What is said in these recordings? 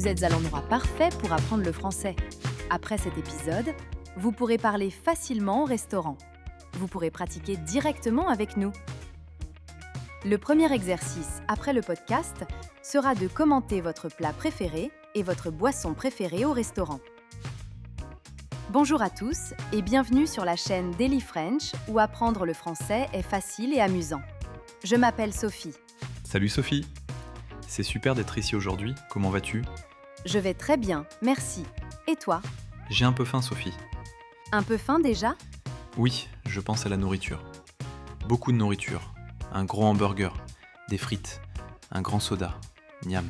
Vous êtes à l'endroit parfait pour apprendre le français. Après cet épisode, vous pourrez parler facilement au restaurant. Vous pourrez pratiquer directement avec nous. Le premier exercice après le podcast sera de commenter votre plat préféré et votre boisson préférée au restaurant. Bonjour à tous et bienvenue sur la chaîne Daily French où apprendre le français est facile et amusant. Je m'appelle Sophie. Salut Sophie. C'est super d'être ici aujourd'hui, comment vas-tu ? Je vais très bien, merci. Et toi ? J'ai un peu faim Sophie. Un peu faim déjà ? Oui, je pense à la nourriture. Beaucoup de nourriture. Un gros hamburger, des frites, un grand soda. Miam.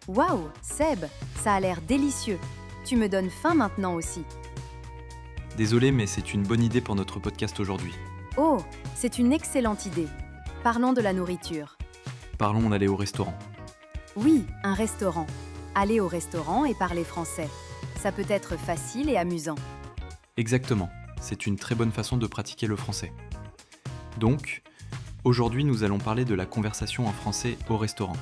Waouh, Seb, ça a l'air délicieux. Tu me donnes faim maintenant aussi. Désolé, mais c'est une bonne idée pour notre podcast aujourd'hui. Oh, c'est une excellente idée. Parlons de la nourriture. Parlons d'aller au restaurant. Oui, un restaurant. Aller au restaurant et parler français. Ça peut être facile et amusant. Exactement, c'est une très bonne façon de pratiquer le français. Donc, aujourd'hui nous allons parler de la conversation en français au restaurant.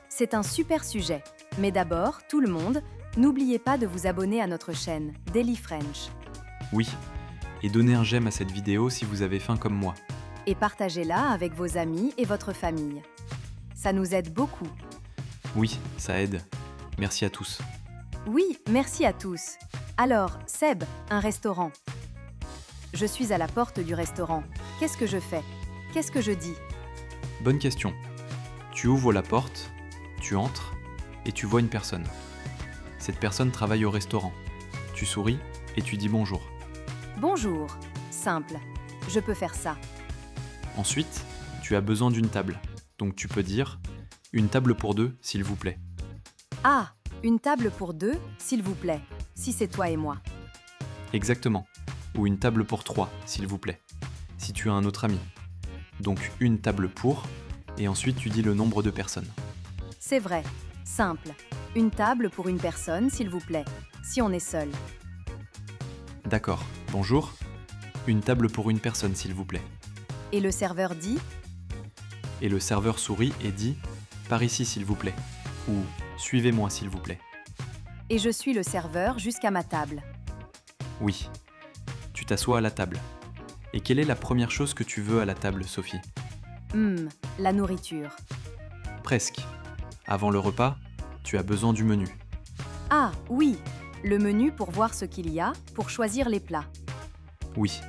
C'est un super sujet. Mais d'abord, tout le monde, n'oubliez pas de vous abonner à notre chaîne Daily French. Oui, et donnez un j'aime à cette vidéo si vous avez faim comme moi. Et partagez-la avec vos amis et votre famille. Ça nous aide beaucoup. Oui, ça aide. Merci à tous. Oui, merci à tous. Alors, Seb, un restaurant. Je suis à la porte du restaurant. Qu'est-ce que je fais ? Qu'est-ce que je dis ? Bonne question. Tu ouvres la porte, tu entres et tu vois une personne. Cette personne travaille au restaurant. Tu souris et tu dis bonjour. Bonjour. Simple. Je peux faire ça. Ensuite, tu as besoin d'une table. Donc tu peux dire « Une table pour deux, s'il vous plaît ». Ah, une table pour deux, s'il vous plaît, si c'est toi et moi. Exactement. Ou une table pour trois, s'il vous plaît, si tu as un autre ami. Donc une table pour, et ensuite tu dis le nombre de personnes. C'est vrai. Simple. Une table pour une personne, s'il vous plaît, si on est seul. D'accord. Bonjour. Une table pour une personne, s'il vous plaît. Et le serveur dit ? Et le serveur sourit et dit « Par ici, s'il vous plaît » ou « Suivez-moi, s'il vous plaît ». Et je suis le serveur jusqu'à ma table. Oui. Tu t'assois à la table. Et quelle est la première chose que tu veux à la table, Sophie ? La nourriture. Presque. Avant le repas, tu as besoin du menu. Ah, oui, le menu pour voir ce qu'il y a, pour choisir les plats. Oui.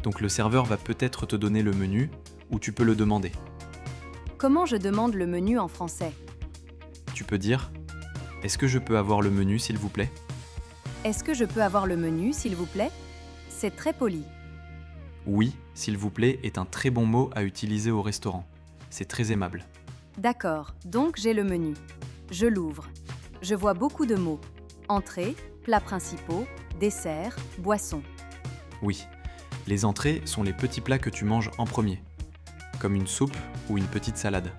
Donc le serveur va peut-être te donner le menu, ou tu peux le demander. Comment je demande le menu en français ? Tu peux dire « Est-ce que je peux avoir le menu, s'il vous plaît ?» Est-ce que je peux avoir le menu, s'il vous plaît ? C'est très poli. Oui, s'il vous plaît est un très bon mot à utiliser au restaurant. C'est très aimable. D'accord, donc j'ai le menu. Je l'ouvre. Je vois beaucoup de mots. Entrée, plats principaux, dessert, boisson. Oui, les entrées sont les petits plats que tu manges en premier, comme une soupe ou une petite salade.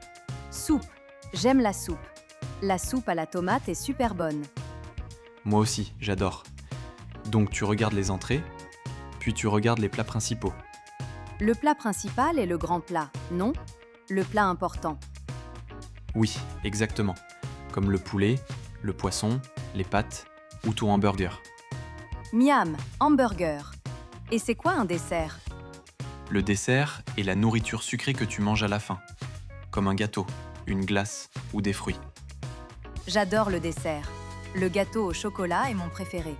Soupe. J'aime la soupe. La soupe à la tomate est super bonne. Moi aussi, j'adore. Donc tu regardes les entrées, puis tu regardes les plats principaux. Le plat principal est le grand plat, non ? Le plat important. Oui, exactement. Comme le poulet, le poisson, les pâtes ou ton hamburger. Miam, hamburger. Et c'est quoi un dessert ? Le dessert est la nourriture sucrée que tu manges à la fin, comme un gâteau, une glace ou des fruits. J'adore le dessert. Le gâteau au chocolat est mon préféré.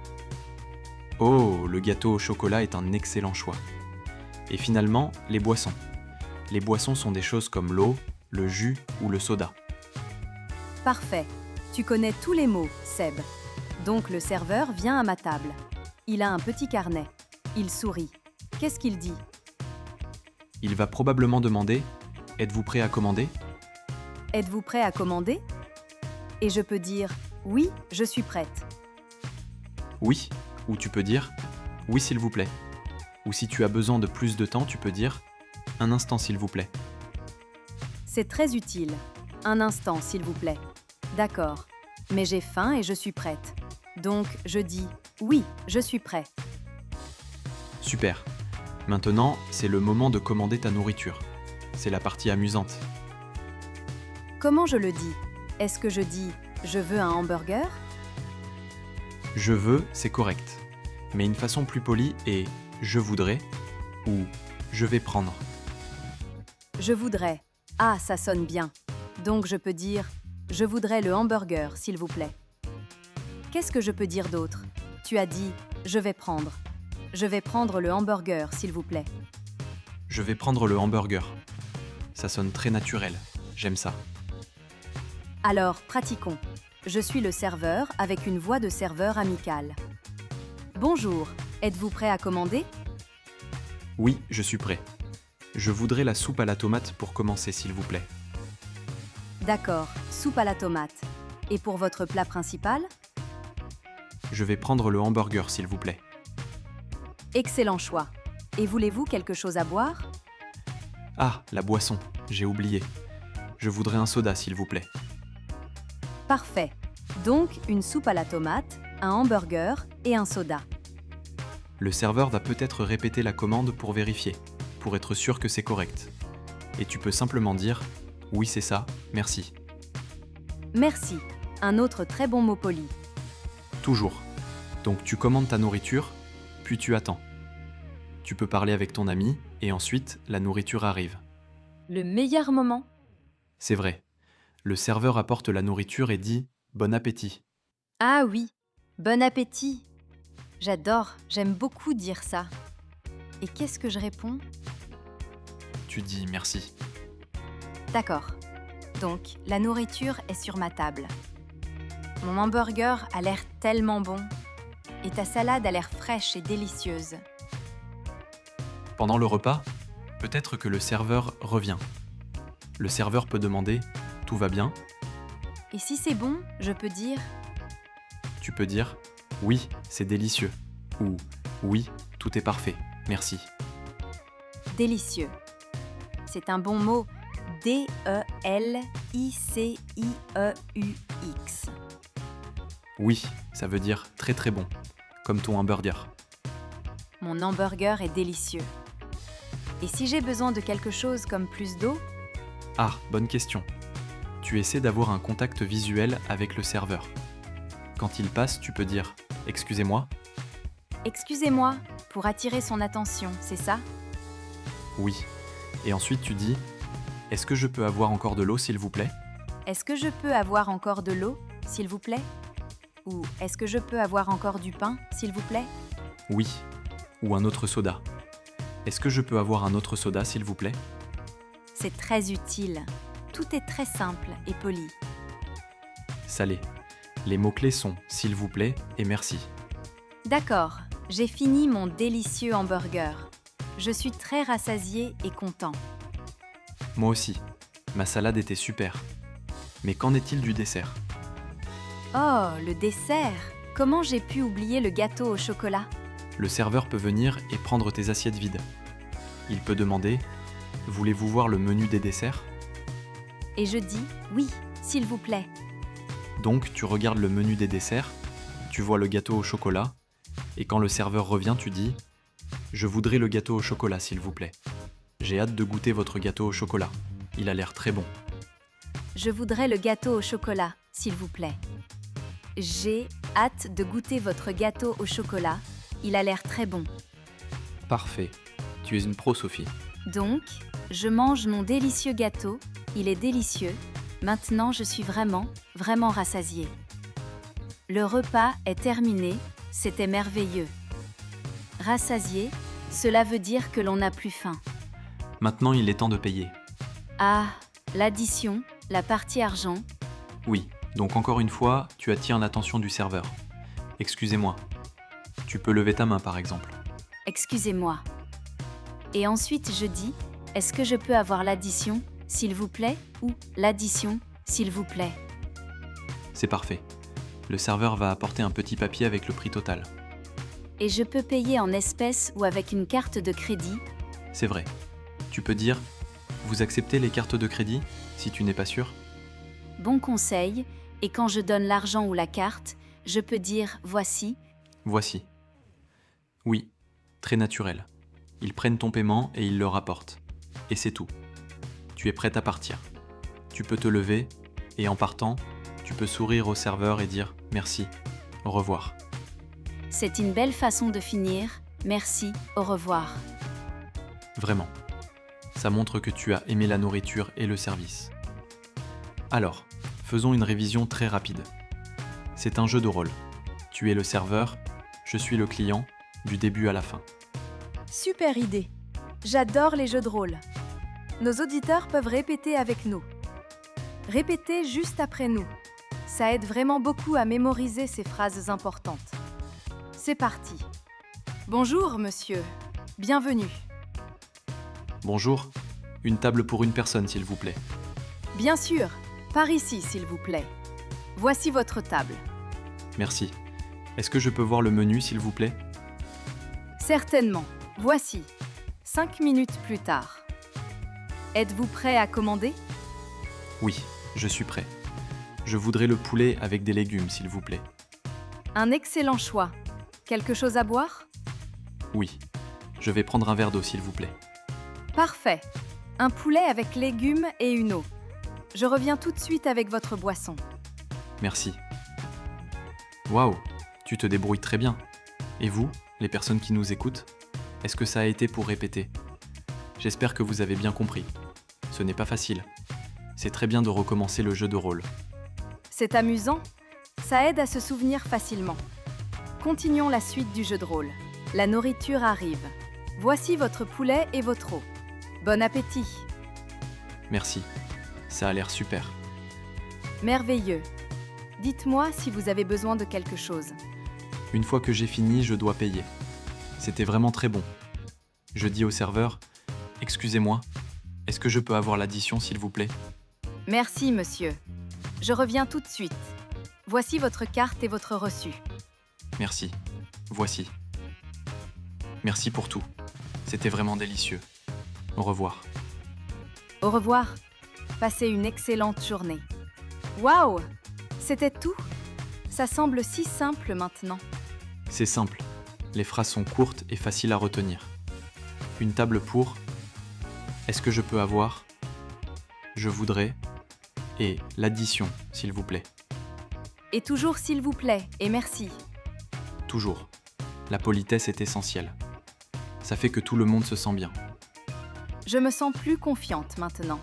Oh, le gâteau au chocolat est un excellent choix. Et finalement, les boissons. Les boissons sont des choses comme l'eau, le jus ou le soda. Parfait. Tu connais tous les mots, Seb. Donc le serveur vient à ma table. Il a un petit carnet. Il sourit. Qu'est-ce qu'il dit ? Il va probablement demander « Êtes-vous prêt à commander ?» Êtes-vous prêt à commander ? Et je peux dire « Oui, je suis prête ». Oui, ou tu peux dire « Oui, s'il vous plaît ». Ou si tu as besoin de plus de temps, tu peux dire « Un instant, s'il vous plaît ». C'est très utile. Un instant, s'il vous plaît. D'accord. Mais j'ai faim et je suis prête. Donc, je dis « Oui, je suis prêt ». Super. Maintenant, c'est le moment de commander ta nourriture. C'est la partie amusante. Comment je le dis ? Est-ce que je dis « Je veux un hamburger » Je veux, c'est correct. Mais une façon plus polie est je voudrais ou je vais prendre. Je voudrais. Ah, ça sonne bien. Donc je peux dire je voudrais le hamburger, s'il vous plaît. Qu'est-ce que je peux dire d'autre? Tu as dit je vais prendre. Je vais prendre le hamburger, s'il vous plaît. Je vais prendre le hamburger. Ça sonne très naturel. J'aime ça. Alors, pratiquons. Je suis le serveur avec une voix de serveur amicale. Bonjour, êtes-vous prêt à commander? Oui, je suis prêt. Je voudrais la soupe à la tomate pour commencer, s'il vous plaît. D'accord, soupe à la tomate. Et pour votre plat principal? Je vais prendre le hamburger, s'il vous plaît. Excellent choix. Et voulez-vous quelque chose à boire? Ah, la boisson, j'ai oublié. Je voudrais un soda, s'il vous plaît. Parfait. Donc, une soupe à la tomate, un hamburger et un soda. Le serveur va peut-être répéter la commande pour vérifier, pour être sûr que c'est correct. Et tu peux simplement dire « Oui, c'est ça, merci Merci. Un autre très bon mot poli. ». Toujours. Donc tu commandes ta nourriture, puis tu attends. Tu peux parler avec ton ami, et ensuite, la nourriture arrive. Le meilleur moment? C'est vrai. Le serveur apporte la nourriture et dit « Bon appétit ». Ah oui, bon appétit. J'adore, j'aime beaucoup dire ça. Et qu'est-ce que je réponds? Tu dis « Merci ». D'accord. Donc, la nourriture est sur ma table. Mon hamburger a l'air tellement bon. Et ta salade a l'air fraîche et délicieuse. Pendant le repas, peut-être que le serveur revient. Le serveur peut demander « Tout va bien ?» Et si c'est bon, je peux dire Tu peux dire « Oui, c'est délicieux » ou « Oui, tout est parfait, merci ». délicieux. C'est un bon mot. D-E-L-I-C-I-E-U-X. Oui, ça veut dire très très bon, comme ton hamburger. Mon hamburger est délicieux. Et si j'ai besoin de quelque chose comme plus d'eau? Ah, bonne question. Tu essaies d'avoir un contact visuel avec le serveur. Quand il passe, tu peux dire « Excusez-moi » Excusez-moi, pour attirer son attention, c'est ça? Oui. Et ensuite tu dis « Est-ce que je peux avoir encore de l'eau s'il vous plaît ?» Est-ce que je peux avoir encore de l'eau, s'il vous plaît? Ou est-ce que je peux avoir encore du pain, s'il vous plaît? Oui. Ou un autre soda. Est-ce que je peux avoir un autre soda s'il vous plaît? C'est très utile. Tout est très simple et poli. Salé. Les mots-clés sont « s'il vous plaît » et « merci ». D'accord, j'ai fini mon délicieux hamburger. Je suis très rassasié et content. Moi aussi. Ma salade était super. Mais qu'en est-il du dessert? Oh, le dessert! Comment j'ai pu oublier le gâteau au chocolat? Le serveur peut venir et prendre tes assiettes vides. Il peut demander « Voulez-vous voir le menu des desserts ?» Et je dis oui, s'il vous plaît. Donc tu regardes le menu des desserts, tu vois le gâteau au chocolat, et quand le serveur revient, tu dis « Je voudrais le gâteau au chocolat, s'il vous plaît. J'ai hâte de goûter votre gâteau au chocolat. Il a l'air très bon. » Je voudrais le gâteau au chocolat, s'il vous plaît. J'ai hâte de goûter votre gâteau au chocolat. Il a l'air très bon. Parfait. Tu es une pro, Sophie. Donc, je mange mon délicieux gâteau. Il est délicieux. Maintenant, je suis vraiment, vraiment rassasiée. Le repas est terminé. C'était merveilleux. Rassasié, cela veut dire que l'on n'a plus faim. Maintenant, il est temps de payer. Ah, l'addition, la partie argent. Oui, donc encore une fois, tu attires l'attention du serveur. Excusez-moi. Tu peux lever ta main, par exemple. Excusez-moi. Et ensuite, je dis, est-ce que je peux avoir l'addition, s'il vous plaît, ou l'addition, s'il vous plaît? C'est parfait. Le serveur va apporter un petit papier avec le prix total. Et je peux payer en espèces ou avec une carte de crédit? C'est vrai. Tu peux dire « Vous acceptez les cartes de crédit ?» si tu n'es pas sûr. Bon conseil. Et quand je donne l'argent ou la carte, je peux dire « Voici ». Voici. Oui, très naturel. Ils prennent ton paiement et ils le rapportent. Et c'est tout. Tu es prête à partir. Tu peux te lever et en partant, tu peux sourire au serveur et dire « Merci, au revoir ». C'est une belle façon de finir. Merci, au revoir. Vraiment. Ça montre que tu as aimé la nourriture et le service. Alors, faisons une révision très rapide. C'est un jeu de rôle. Tu es le serveur, je suis le client, du début à la fin. Super idée. J'adore les jeux de rôle. Nos auditeurs peuvent répéter avec nous. Répétez juste après nous. Ça aide vraiment beaucoup à mémoriser ces phrases importantes. C'est parti. Bonjour, monsieur. Bienvenue. Bonjour, une table pour une personne s'il vous plaît. Bien sûr, par ici, s'il vous plaît. Voici votre table. Merci. Est-ce que je peux voir le menu s'il vous plaît? Certainement. Voici. 5 minutes plus tard. Êtes-vous prêt à commander? Oui, je suis prêt. Je voudrais le poulet avec des légumes s'il vous plaît. Un excellent choix. Quelque chose à boire? Oui, je vais prendre un verre d'eau s'il vous plaît. Parfait. Un poulet avec légumes et une eau. Je reviens tout de suite avec votre boisson. Merci. Waouh, tu te débrouilles très bien. Et vous, les personnes qui nous écoutent, est-ce que ça a été pour répéter? J'espère que vous avez bien compris. Ce n'est pas facile. C'est très bien de recommencer le jeu de rôle. C'est amusant. Ça aide à se souvenir facilement. Continuons la suite du jeu de rôle. La nourriture arrive. Voici votre poulet et votre eau. Bon appétit. Merci. Ça a l'air super. Merveilleux. Dites-moi si vous avez besoin de quelque chose. Une fois que j'ai fini, je dois payer. C'était vraiment très bon. Je dis au serveur, « Excusez-moi, est-ce que je peux avoir l'addition s'il vous plaît ?» Merci, monsieur. Je reviens tout de suite. Voici votre carte et votre reçu. Merci. Voici. Merci pour tout. C'était vraiment délicieux. Au revoir. Au revoir. Passez une excellente journée. Waouh! C'était tout? Ça semble si simple maintenant. C'est simple. Les phrases sont courtes et faciles à retenir. Une table pour « Est-ce que je peux avoir ?» Je voudrais et l'addition, s'il vous plaît. Et toujours s'il vous plaît et merci. Toujours. La politesse est essentielle. Ça fait que tout le monde se sent bien. Je me sens plus confiante maintenant.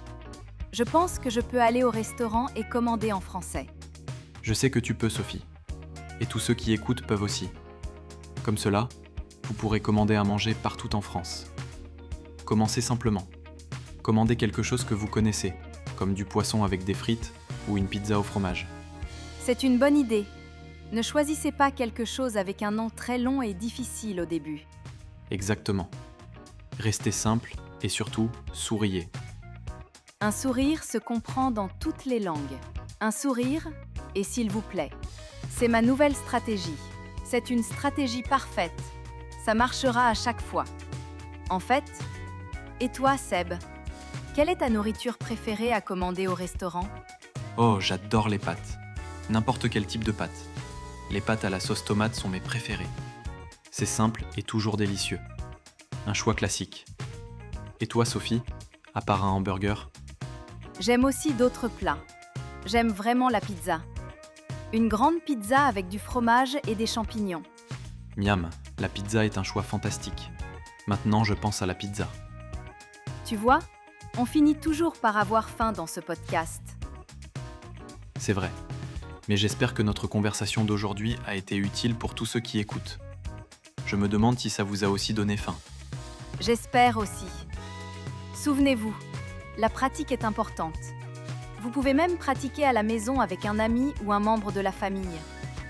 Je pense que je peux aller au restaurant et commander en français. Je sais que tu peux, Sophie. Et tous ceux qui écoutent peuvent aussi. Comme cela, vous pourrez commander à manger partout en France. Commencez simplement. Commandez quelque chose que vous connaissez, comme du poisson avec des frites ou une pizza au fromage. C'est une bonne idée. Ne choisissez pas quelque chose avec un nom très long et difficile au début. Exactement. Restez simple et surtout, souriez. Un sourire se comprend dans toutes les langues. Un sourire et s'il vous plaît. C'est ma nouvelle stratégie. C'est une stratégie parfaite. Ça marchera à chaque fois. En fait, et toi, Seb, quelle est ta nourriture préférée à commander au restaurant? Oh, j'adore les pâtes. N'importe quel type de pâtes. Les pâtes à la sauce tomate sont mes préférées. C'est simple et toujours délicieux. Un choix classique. Et toi, Sophie, à part un hamburger? J'aime aussi d'autres plats. J'aime vraiment la pizza. Une grande pizza avec du fromage et des champignons. Miam, la pizza est un choix fantastique. Maintenant, je pense à la pizza. Tu vois, on finit toujours par avoir faim dans ce podcast. C'est vrai. Mais j'espère que notre conversation d'aujourd'hui a été utile pour tous ceux qui écoutent. Je me demande si ça vous a aussi donné faim. J'espère aussi. Souvenez-vous, la pratique est importante. Vous pouvez même pratiquer à la maison avec un ami ou un membre de la famille.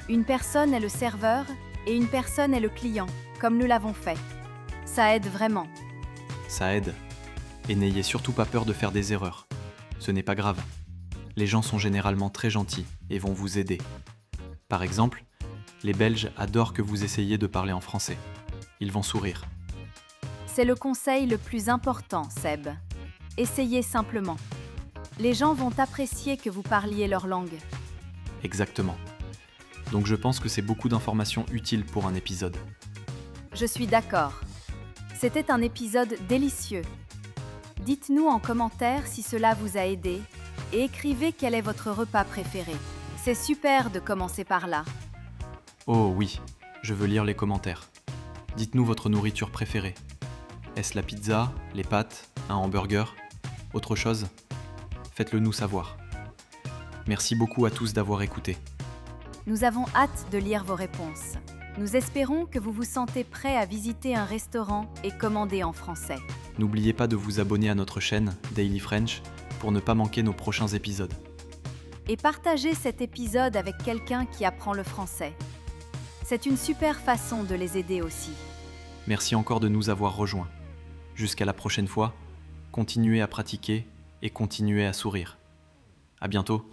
Une personne est le serveur et une personne est le client, comme nous l'avons fait. Ça aide vraiment. Ça aide. Et n'ayez surtout pas peur de faire des erreurs. Ce n'est pas grave. Les gens sont généralement très gentils et vont vous aider. Par exemple, les Belges adorent que vous essayiez de parler en français. Ils vont sourire. C'est le conseil le plus important, Seb. Essayez simplement. Les gens vont apprécier que vous parliez leur langue. Exactement. Donc je pense que c'est beaucoup d'informations utiles pour un épisode. Je suis d'accord. C'était un épisode délicieux. Dites-nous en commentaire si cela vous a aidé et écrivez quel est votre repas préféré. C'est super de commencer par là. Oh oui, Je veux lire les commentaires. Dites-nous votre nourriture préférée. Est-ce la pizza, les pâtes, un hamburger, autre chose? Faites-le nous savoir. Merci beaucoup à tous d'avoir écouté. Nous avons hâte de lire vos réponses. Nous espérons que vous vous sentez prêt à visiter un restaurant et commander en français. N'oubliez pas de vous abonner à notre chaîne Daily French pour ne pas manquer nos prochains épisodes. Et partagez cet épisode avec quelqu'un qui apprend le français. C'est une super façon de les aider aussi. Merci encore de nous avoir rejoints. Jusqu'à la prochaine fois, continuez à pratiquer et continuez à sourire. À bientôt.